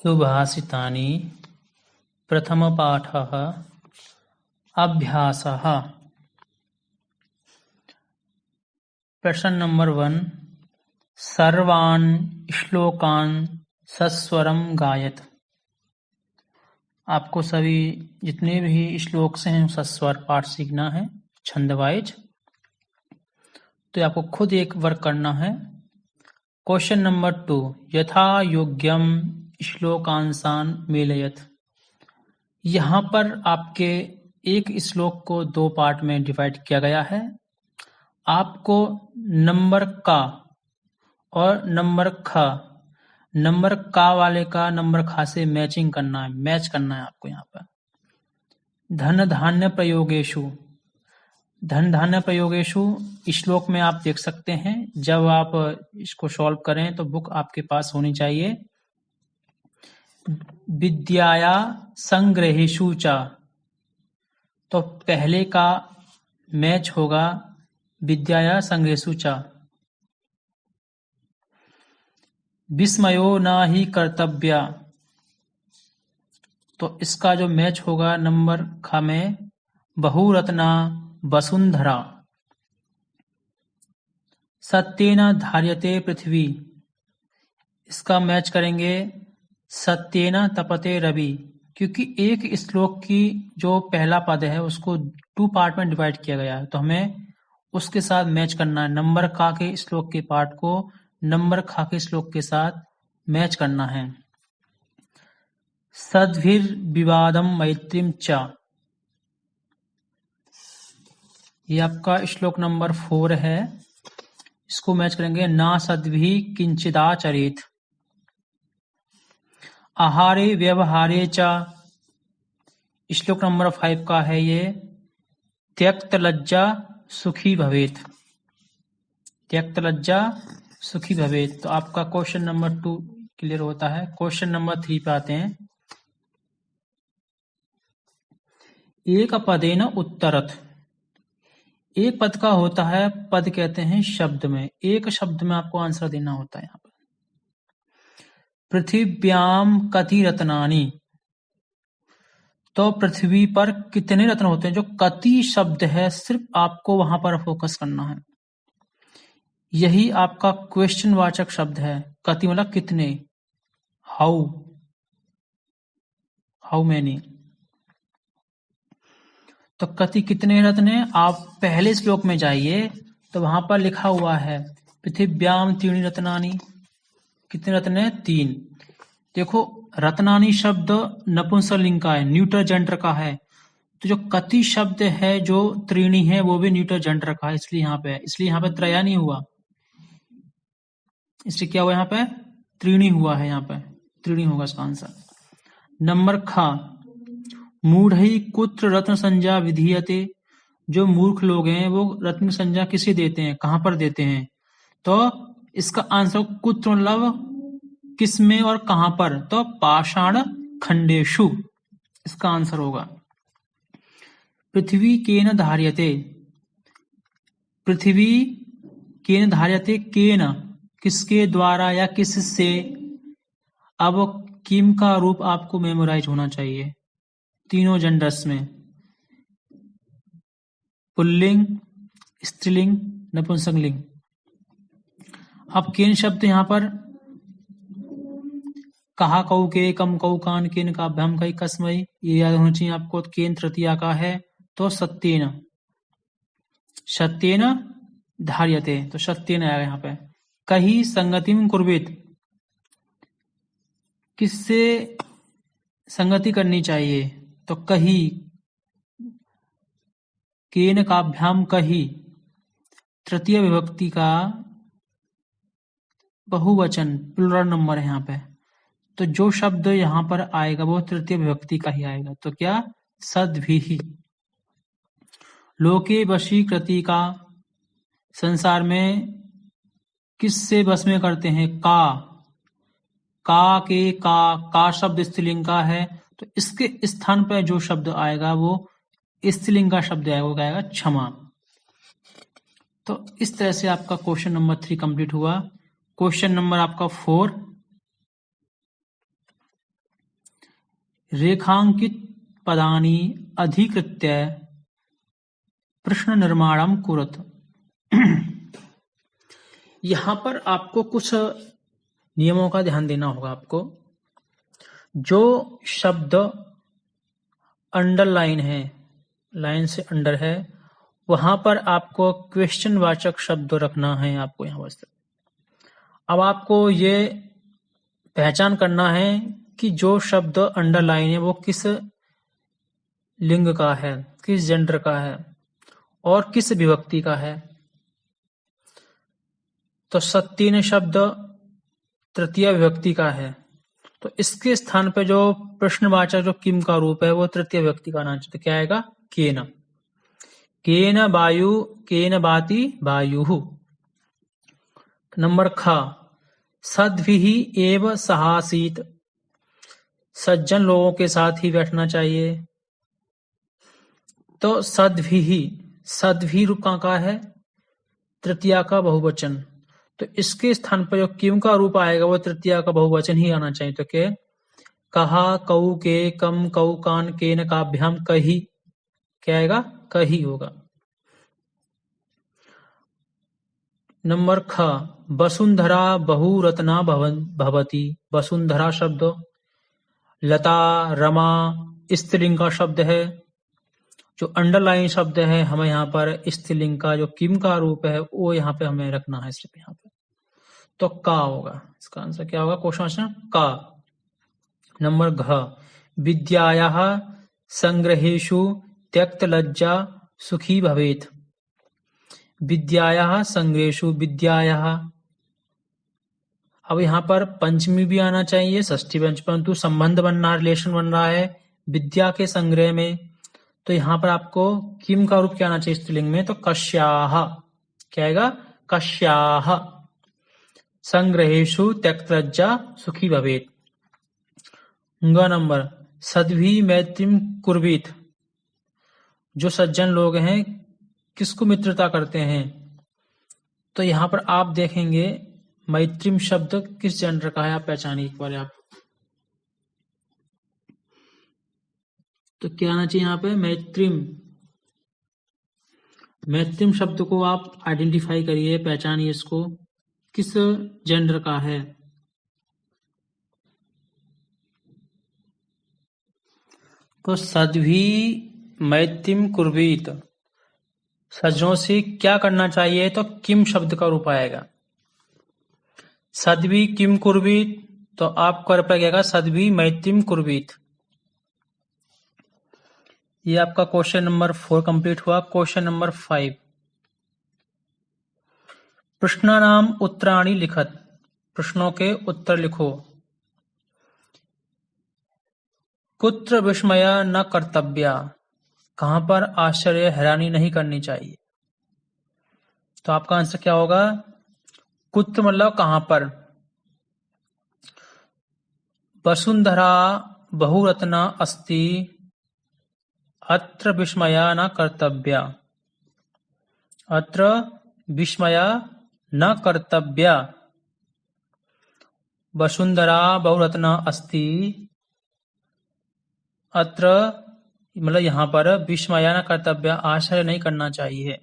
सुभाषितानि प्रथमपाठः अभ्यासः। प्रश्न नंबर 1। सर्वान् श्लोकान् सस्वरं गायत। आपको सभी जितने भी श्लोक से हैं सस्वर पाठ सीखना है छंद वाइज। तो आपको खुद एक वर्क करना है। Question number 2। यथा योग्यम श्लोकांशान मेलयत। यहाँ पर आपके एक श्लोक को 2 पार्ट में डिवाइड किया गया है। आपको नंबर का और नंबर ख, नंबर का वाले का नंबर खा से मैचिंग करना है, मैच करना है आपको। यहाँ पर धन धान्य प्रयोगेषु, धन धान्य प्रयोगेषु श्लोक में आप देख सकते हैं। जब आप इसको सॉल्व करें तो बुक आपके पास होनी चाहिए। विद्याया संग्रहेषु च, तो पहले का मैच होगा विद्याया संग्रहेषु च। विस्मयो न हि कर्तव्य, तो इसका जो मैच होगा नंबर ख में बहुरत्ना वसुंधरा। सत्येन धार्यते पृथ्वी, इसका मैच करेंगे सत्येन तपते रवि, क्योंकि एक श्लोक की जो पहला पद है उसको 2 पार्ट में डिवाइड किया गया है, तो हमें उसके साथ मैच करना है। नंबर का के श्लोक के पार्ट को नंबर खा के श्लोक के साथ मैच करना है। सद्भिर विवादम मैत्रीम च, ये आपका श्लोक नंबर 4 है। इसको मैच करेंगे ना सद्भि किंचिदाचरेत। आहारे व्यवहारे च, श्लोक नंबर 5 का है ये। त्यक्त लज्जा सुखी भवेत, त्यक्त लज्जा सुखी भवेत। तो आपका क्वेश्चन नंबर 2 क्लियर होता है। क्वेश्चन नंबर 3 पे आते हैं। एक पदेन उत्तरत, एक पद का होता है, पद कहते हैं शब्द में, एक शब्द में आपको आंसर देना होता है। यहाँ पर पृथिव्याम कति रत्नानि, तो पृथ्वी पर कितने रत्न होते हैं। जो कति शब्द है सिर्फ आपको वहां पर फोकस करना है। यही आपका क्वेश्चन वाचक शब्द है। कति मतलब कितने, हाउ, हाउ मैनी। तो कति कितने रत्न, आप पहले श्लोक में जाइए तो वहां पर लिखा हुआ है पृथिव्याम त्रीणि रत्नानि, कितने रत्न है, 3। देखो रत्नानि शब्द नपुंसकलिंग का है, न्यूटर जेंडर का है। तो जो कति शब्द है जो त्रीणि है वो भी न्यूटर जेंडर का है, इसलिए यहाँ पे, इसलिए यहाँ पे त्रया नहीं हुआ, इसलिए क्या हुआ यहाँ पे, त्रीणि हुआ है। यहाँ पे त्रीणि होगा इसका आंसर। नंबर ख, मूढ़ई कुत्र रत्न संज्ञा विधीयते, जो मूर्ख लोग हैं वो रत्न संज्ञा किसे देते हैं, कहां पर देते हैं। तो इसका आंसर कुत्र मतलब किसमें और कहां पर, तो पाषाण खंडेषु इसका आंसर होगा। पृथ्वी केन धार्यते, पृथ्वी केन धार्यते, केन किसके द्वारा या किससे। अब किम का रूप आपको मेमोराइज होना चाहिए तीनों जेंडर्स में, पुल्लिंग, स्त्रीलिंग, नपुंसकलिंग। अब केन शब्द यहां पर कहा कऊ के, कम कऊ कान, केन का भ्यम कई कसमई, ये याद होना चाहिए आपको। केन तृतीया का है, तो सत्येन, सत्येन धार्यते, तो सत्येन आएगा यहाँ पे। कही संगतिम कुर्वित, किससे संगति करनी चाहिए, तो कही, केन का भ्याम कही, तृतीय विभक्ति का बहुवचन प्लुरल नंबर है यहाँ पे। तो जो शब्द यहाँ पर आएगा वो तृतीय विभक्ति का ही आएगा, तो क्या, सद्भिः। लोके वशीकृति का, संसार में किससे बस में करते हैं, का के का शब्द स्त्रीलिंग का है, तो इसके स्थान पर जो शब्द आएगा वो स्त्रीलिंग का शब्द आएगा, वो आएगा क्षमा। तो इस तरह से आपका क्वेश्चन नंबर 3 कंप्लीट हुआ। क्वेश्चन नंबर आपका 4, रेखांकित पदानि अधिकृत्य प्रश्न निर्माणम कुरुत। यहां पर आपको कुछ नियमों का ध्यान देना होगा आपको। जो शब्द अंडरलाइन है, लाइन से अंडर है, वहां पर आपको क्वेश्चन वाचक शब्द रखना है आपको यहां पर। अब आपको ये पहचान करना है कि जो शब्द अंडरलाइन है वो किस लिंग का है, किस जेंडर का है और किस विभक्ति का है। तो सत्तीन शब्द तृतीय विभक्ति का है, तो इसके स्थान पे जो प्रश्नवाचक जो किम का रूप है वो तृतीय विभक्ति का आना चाहिए। तो क्या आएगा? केन। केन वायु, केन वाति वायुः। नंबर ख, सद्भिः एव सहासीत। सज्जन लोगों के साथ ही बैठना चाहिए। तो सद्भिः, सद्भि रूप का है तृतीया का बहुवचन, तो इसके स्थान पर जो किम का रूप आएगा वो तृतीया का बहुवचन ही आना चाहिए। तो के कहा, कऊ, के, कम, कऊ, कान, केन, काभ्याम, कही। क्या आएगा? कही होगा। नंबर ख, वसुंधरा बहुरत्ना भवति। वसुंधरा शब्द लता, रमा स्त्रीलिंग का शब्द है। जो अंडरलाइन शब्द है हमें यहाँ पर स्त्रीलिंग का जो किम का रूप है वो यहाँ पे हमें रखना है सिर्फ यहाँ पे। तो का होगा इसका आंसर। क्या होगा? क्वेश्चन आंसर का। नंबर घ, विद्यायाः संग्रहेषु त्यक्त लज्जा सुखी भवेत्। विद्यायाः संग्रहेषु, विद्यायाः, अब यहाँ पर पंचमी भी आना चाहिए, षष्ठी पंच, परंतु संबंध बन रहा है, रिलेशन बन रहा है विद्या के संग्रह में। तो यहाँ पर आपको किम का रूप क्या आना चाहिए स्त्रीलिंग में? तो कश्याः। क्या आएगा? कश्याः। संग्रहेषु त्यक्तलज्जा सुखी भवेत्। ग नंबर, सद्भि मैत्रीम कुर्वीत। जो सज्जन लोग हैं किसको मित्रता करते हैं? तो यहाँ पर आप देखेंगे मैत्रीम शब्द किस जेंडर का है, आप पहचानिए एक बार आप। तो क्या आना चाहिए यहाँ पे? मैत्रीम। मैत्रीम शब्द को आप आइडेंटिफाई करिए, पहचानिए इसको किस जेंडर का है। तो सद्भि मैत्रीम कुर्वीत, सज्जनों से क्या करना चाहिए? तो किम शब्द का रूप आएगा। सद्भि किम कुर्वीत, तो आप कर पाएगा सद्भि मैत्रीम कुर्वीत। ये आपका क्वेश्चन नंबर 4 कंप्लीट हुआ। क्वेश्चन नंबर 5, प्रश्नानाम उत्तराणि लिखत। प्रश्नों के उत्तर लिखो। कुत्र विस्मय न कर्तव्या, कहां पर आश्चर्य हैरानी नहीं करनी चाहिए। तो आपका आंसर क्या होगा? कुत्र मतलब कहां पर। वसुंधरा बहुरत्ना अस्ति, अत्र विस्मया न कर्तव्या। अत्र विस्मया न कर्तव्या। वसुंधरा बहुरत्ना अस्ति, अत्र मतलब यहां पर विस्मया न कर्तव्या, आश्चर्य नहीं करना चाहिए।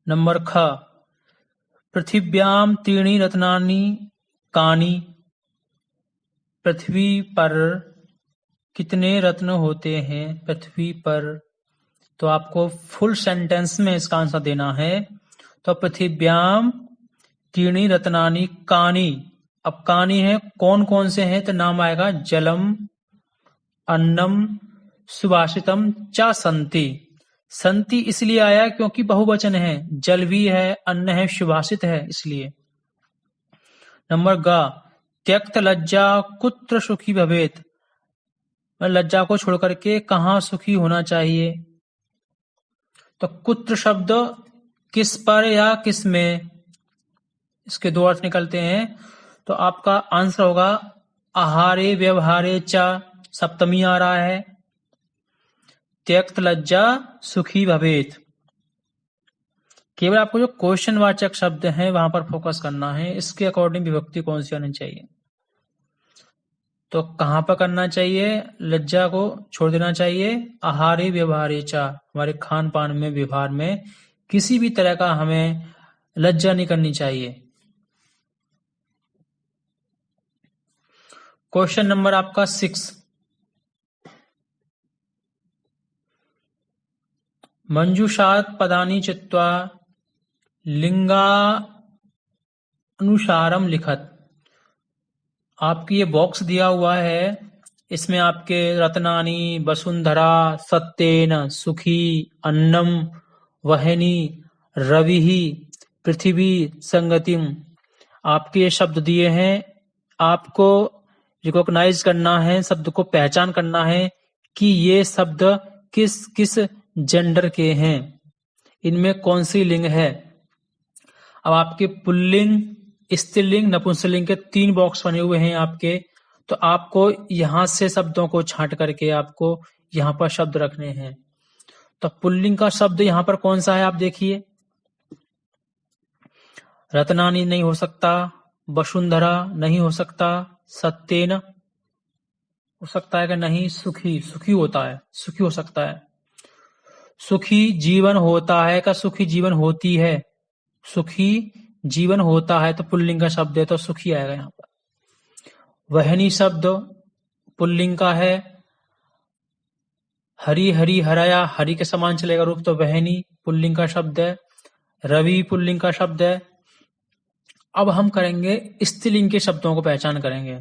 नंबर ख, पृथिव्याम त्रीणि रत्नानि कानि। पृथ्वी पर कितने रत्न होते हैं? पृथ्वी पर। तो आपको फुल सेंटेंस में इसका आंसर देना है। तो पृथिव्याम त्रीणि रत्नानि कानि। अब कानि है कौन कौन से हैं? तो नाम आएगा जलम, अन्नम, सुभाषितम च संति। संति इसलिए आया क्योंकि बहुवचन है, जल भी है, अन्न है, सुभाषित है, इसलिए। नंबर ग, त्यक्त लज्जा कुत्र सुखी भवेत। लज्जा को छोड़ करके कहां सुखी होना चाहिए? तो कुत्र शब्द किस पर या किस में, इसके दो अर्थ निकलते हैं। तो आपका आंसर होगा आहारे व्यवहारे च, सप्तमी आ रहा है। त्यक्त लज्जा सुखी भवेत। केवल आपको जो क्वेश्चन वाचक शब्द हैं वहां पर फोकस करना है, इसके अकॉर्डिंग विभक्ति कौन सी आनी चाहिए। तो कहाँ पर करना चाहिए? लज्जा को छोड़ देना चाहिए। आहारे व्यवहारे चा, हमारे खान पान में, व्यवहार में किसी भी तरह का हमें लज्जा नहीं करनी चाहिए। क्वेश्चन नंबर आपका 6, मंजूषात पदानि चित्वा लिंगानुसारम लिखत। आपकी ये बॉक्स दिया हुआ है, इसमें आपके रत्नानी, वसुंधरा, सत्येन, सुखी, अन्नम, वहनी, रविहि, पृथ्वी, संगतिम, आपके ये शब्द दिए हैं। आपको रिकॉग्नाइज करना है, शब्द को पहचान करना है कि ये शब्द किस किस जेंडर के हैं, इनमें कौन सी लिंग है। अब आपके पुल्लिंग, स्त्रीलिंग, नपुंसकलिंग के 3 बॉक्स बने हुए हैं आपके, तो आपको यहां से शब्दों को छांट करके आपको यहां पर शब्द रखने हैं। तो पुल्लिंग का शब्द यहां पर कौन सा है आप देखिए, रत्नानी नहीं हो सकता, वसुंधरा नहीं हो सकता, सत्येन हो सकता है कि नहीं, सुखी, सुखी होता है, सुखी हो सकता है, सुखी जीवन होता है का सुखी जीवन होती है, सुखी जीवन होता है तो पुल्लिंग का शब्द है तो सुखी आएगा यहां पर। वहनी शब्द पुल्लिंग का है, हरी हरी हराया, हरी के समान चलेगा रूप, तो वहनी पुल्लिंग का शब्द है। रवि पुल्लिंग का शब्द है। अब हम करेंगे स्त्रीलिंग के शब्दों को पहचान करेंगे।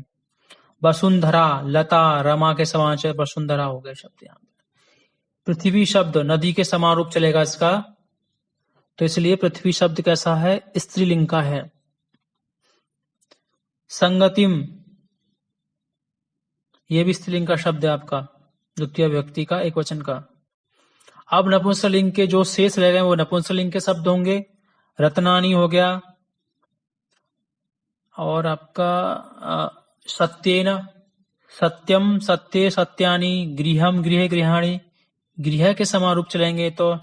वसुंधरा, लता, रमा के समान से वसुंधरा हो गए शब्द यहाँ पे। पृथ्वी शब्द नदी के समान रूप चलेगा इसका, तो इसलिए पृथ्वी शब्द कैसा है, स्त्रीलिंग का है। संगतिम, यह भी स्त्रीलिंग का शब्द है आपका, द्वितीय व्यक्ति का, एक वचन का। अब नपुंसकलिंग के जो शेष रह गए वो नपुंसकलिंग के शब्द होंगे। रत्नानी हो गया, और आपका सत्येन, सत्यम, सत्ये, सत्यानि, गृहम, गृहे, गृहाणि, गृह के समान रूप चलेंगे तो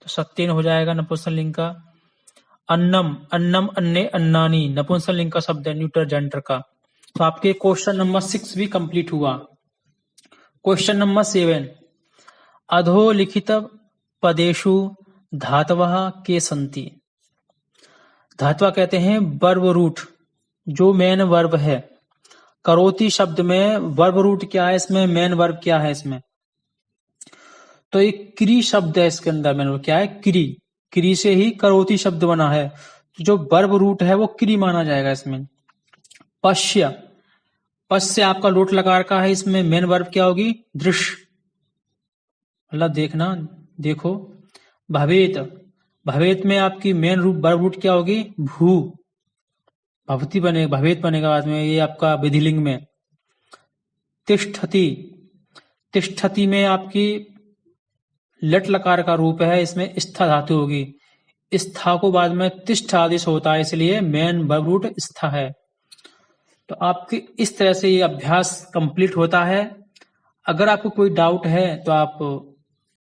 सत्येन हो जाएगा नपुंसकलिंग का। अन्नम, अन्नम, अन्ने, अन्नानी, नपुंसकलिंग का शब्द है, न्यूटर जेंडर का। तो आपके क्वेश्चन नंबर 6 भी कंप्लीट हुआ। क्वेश्चन नंबर 7, अधोलिखित पदेषु धातवः के सन्ति। धातवा कहते हैं वर्ब रूट, जो मेन वर्ब है। करोति शब्द में वर्ब रूट क्या है, इसमें मेन वर्ब क्या है इसमें, तो एक क्री शब्द है इसके अंदर। मेन वर्ब क्या है, क्री, क्री से ही करोति शब्द बना है, जो वर्ब रूट है वो क्री माना जाएगा इसमें। पश्य, पश्य आपका लोट लगा रखा है, इसमें मेन वर्ब क्या होगी, दृश्य, मतलब देखना, देखो। भवेत, भवेत में आपकी मेन रूप वर्ब रूट क्या होगी, भू, भवती बनेगा, भवेत बनेगा बाद में, ये आपका विधिलिंग में। तिष्ठति, तिष्ठति में आपकी लट लकार का रूप है, इसमें स्था धातु होगी, स्था को बाद में तिष्ठ आदेश होता है, इसलिए मेन वर्ब रूट स्था है। तो आपके इस तरह से ये अभ्यास कंप्लीट होता है। अगर आपको कोई डाउट है तो आप